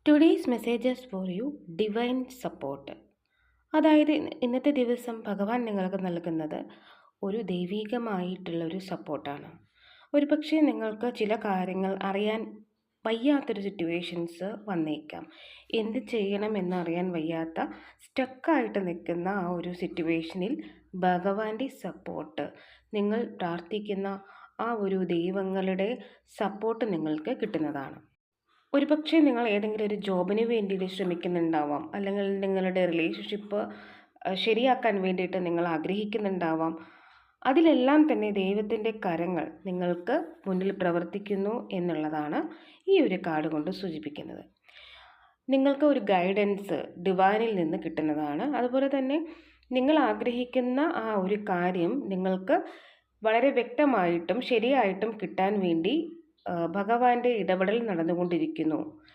Today's messages for you divine support. അതായത് ഇന്നത്തെ ദിവസം ഭഗവാൻ നിങ്ങൾക്ക് നൽകുന്നത് ഒരു ദൈവീകമായിട്ടുള്ള ഒരു സപ്പോർട്ടാണ്. ഒരു പക്ഷേ നിങ്ങൾക്ക് ചില കാര്യങ്ങൾ അറിയാൻ വയ്യാത്തൊരു സിറ്റുവേഷൻസ് വന്നേക്കാം. എന്ത് ചെയ്യണം എന്നറിയാൻ വയ്യാത്ത സ്റ്റക്കായിട്ട് നിൽക്കുന്ന ആ ഒരു സിറ്റുവേഷനിൽ ഭഗവാന്റെ സപ്പോർട്ട്, നിങ്ങൾ പ്രാർത്ഥിക്കുന്ന ആ ഒരു ദൈവങ്ങളുടെ സപ്പോർട്ട് നിങ്ങൾക്ക് കിട്ടുന്നതാണ്. ഒരുപക്ഷെ നിങ്ങൾ ഏതെങ്കിലും ഒരു ജോബിന് വേണ്ടിയിട്ട് ശ്രമിക്കുന്നുണ്ടാവാം, അല്ലെങ്കിൽ നിങ്ങളുടെ റിലേഷൻഷിപ്പ് ശരിയാക്കാൻ വേണ്ടിയിട്ട് നിങ്ങൾ ആഗ്രഹിക്കുന്നുണ്ടാവാം. അതിലെല്ലാം തന്നെ ദൈവത്തിൻ്റെ കരങ്ങൾ നിങ്ങൾക്ക് മുന്നിൽ പ്രവർത്തിക്കുന്നു എന്നുള്ളതാണ് ഈ ഒരു കാർഡ് കൊണ്ട് സൂചിപ്പിക്കുന്നത്. നിങ്ങൾക്ക് ഒരു ഗൈഡൻസ് ഡിവൈനിൽ നിന്ന് കിട്ടുന്നതാണ്. അതുപോലെ തന്നെ നിങ്ങൾ ആഗ്രഹിക്കുന്ന ആ ഒരു കാര്യം നിങ്ങൾക്ക് വളരെ വ്യക്തമായിട്ടും ശരിയായിട്ടും കിട്ടാൻ വേണ്ടി ഭഗവാന്റെ ഇടപെടൽ നടന്നുകൊണ്ടിരിക്കുന്നു.